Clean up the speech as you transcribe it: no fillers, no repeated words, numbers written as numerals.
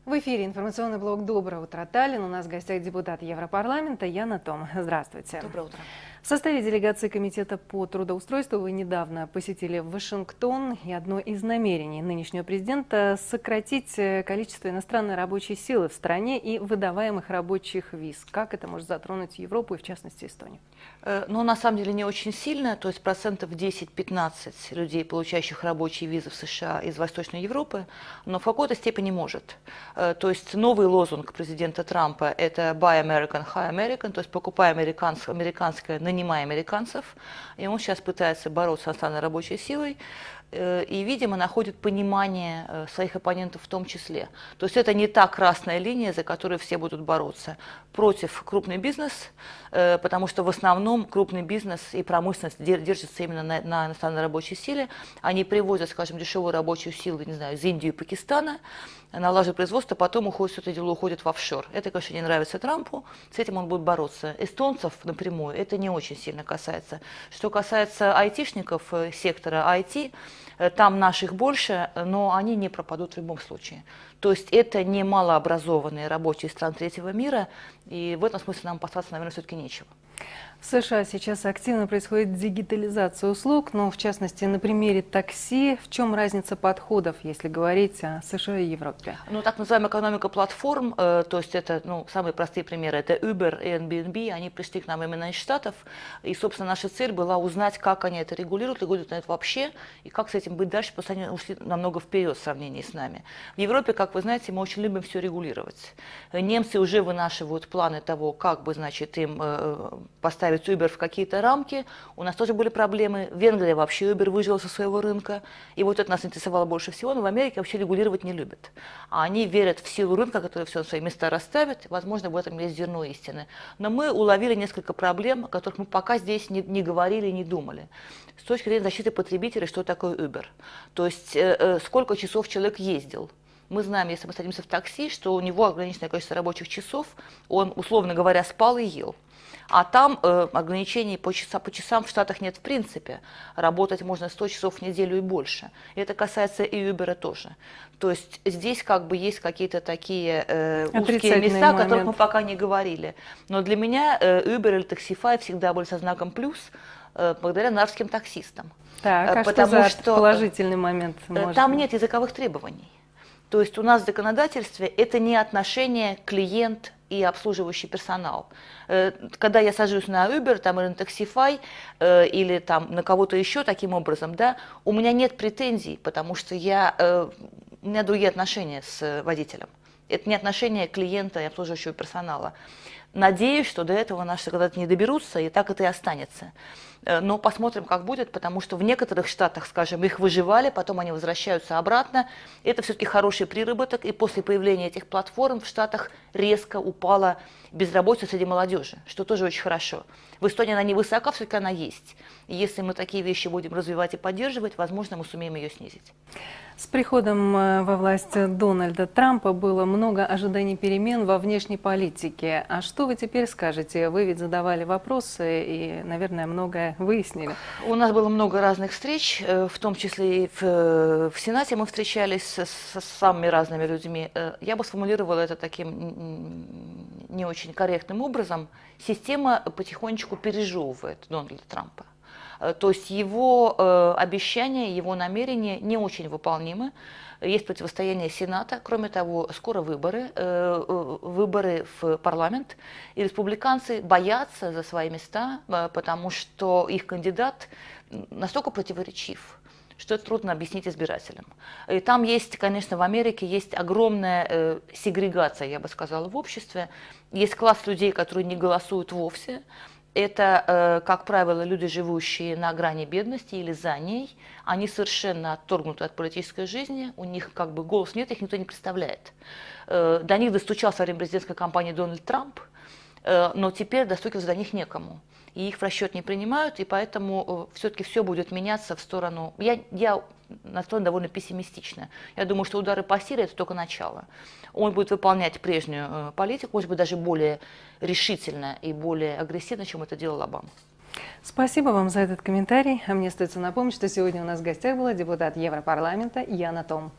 В эфире информационный блог «Доброе утро, Таллин». У нас в гостях депутат Европарламента Яна Том. Здравствуйте. Доброе утро. В составе делегации Комитета по трудоустройству вы недавно посетили Вашингтон. И одно из намерений нынешнего президента – сократить количество иностранной рабочей силы в стране и выдаваемых рабочих виз. Как это может затронуть Европу и, в частности, Эстонию? Ну, на самом деле, не очень сильно. То есть процентов 10-15 людей, получающих рабочие визы в США из Восточной Европы, но в какой-то степени может. То есть новый лозунг президента Трампа – это «Buy American, Hire American», то есть «покупай американское, нанимай американцев». И он сейчас пытается бороться с иностранной рабочей силой и, видимо, находит понимание своих оппонентов в том числе. То есть это не та красная линия, за которую все будут бороться. Против крупный бизнес, потому что в основном крупный бизнес и промышленность держатся именно на иностранной рабочей силе. Они привозят, скажем, дешевую рабочую силу, не знаю, из Индии и Пакистана, налаживают производство, потом уходит, все это дело уходит в офшор. Это, конечно, не нравится Трампу, с этим он будет бороться. Эстонцев напрямую это не очень сильно касается. Что касается айтишников сектора IT, там наших больше, но они не пропадут в любом случае. То есть это не малообразованные рабочие стран третьего мира, и в этом смысле нам опасаться, наверное, все-таки нечего. В США сейчас активно происходит дигитализация услуг, но в частности на примере такси. В чем разница подходов, если говорить о США и Европе? Ну, так называемая экономика платформ, то есть это самые простые примеры, это Uber и Airbnb, они пришли к нам именно из Штатов, и, собственно, наша цель была узнать, как они это регулируют на это вообще, и как с этим быть дальше, потому что они ушли намного вперед в сравнении с нами. В Европе, как вы знаете, мы очень любим все регулировать. Немцы уже вынашивают планы того, как бы, значит, им поставить Uber в какие-то рамки. У нас тоже были проблемы. В Венгрии вообще Uber выжил со своего рынка. И вот это нас интересовало больше всего. Но в Америке вообще регулировать не любят. А они верят в силу рынка, который все на свои места расставит. Возможно, в этом есть зерно истины. Но мы уловили несколько проблем, о которых мы пока здесь не говорили, не думали. С точки зрения защиты потребителей, что такое Uber? То есть сколько часов человек ездил. Мы знаем, если мы садимся в такси, что у него ограниченное количество рабочих часов, он, условно говоря, спал и ел. А там ограничений по часам в Штатах нет в принципе. Работать можно 100 часов в неделю и больше. И это касается и Uber тоже. То есть здесь как бы есть какие-то такие узкие места, о которых мы пока не говорили. Но для меня Uber или Taxify всегда были со знаком плюс, благодаря нарвским таксистам. Так, а потому что положительный момент? Там нет языковых требований. То есть у нас в законодательстве это не отношение клиент и обслуживающий персонал. Когда я сажусь на Uber там, или на Taxify, или там, на кого-то еще таким образом, да, у меня нет претензий, потому что у меня другие отношения с водителем. Это не отношение клиента и обслуживающего персонала. Надеюсь, что до этого наши законодатели не доберутся, и так это и останется. Но посмотрим, как будет, потому что в некоторых штатах, скажем, их выживали, потом они возвращаются обратно. Это все-таки хороший приработок, и после появления этих платформ в штатах резко упала безработица среди молодежи, что тоже очень хорошо. В Эстонии она невысока, все-таки она есть. И если мы такие вещи будем развивать и поддерживать, возможно, мы сумеем ее снизить. С приходом во власть Дональда Трампа было много ожиданий перемен во внешней политике. А что вы теперь скажете? Вы ведь задавали вопросы и, наверное, многое выяснили. У нас было много разных встреч, в том числе и в Сенате мы встречались с самыми разными людьми. Я бы сформулировала это таким не очень корректным образом. Система потихонечку пережевывает Дональда Трампа. То есть его обещания, его намерения не очень выполнимы. Есть противостояние Сената. Кроме того, скоро выборы в парламент. И республиканцы боятся за свои места, потому что их кандидат настолько противоречив, что это трудно объяснить избирателям. И там есть, конечно, в Америке есть огромная сегрегация, я бы сказала, в обществе. Есть класс людей, которые не голосуют вовсе. Это, как правило, люди, живущие на грани бедности или за ней. Они совершенно отторгнуты от политической жизни, у них как бы голос нет, их никто не представляет. До них достучался во время президентской кампании Дональд Трамп, но теперь достукиваться до них некому. И их в расчет не принимают, и поэтому все-таки все будет меняться в сторону... Я настроен довольно пессимистично. Я думаю, что удары по Сирии – это только начало. Он будет выполнять прежнюю политику, может быть, даже более решительно и более агрессивно, чем это делал Обама. Спасибо вам за этот комментарий. А мне остается напомнить, что сегодня у нас в гостях была депутат Европарламента Яна Том.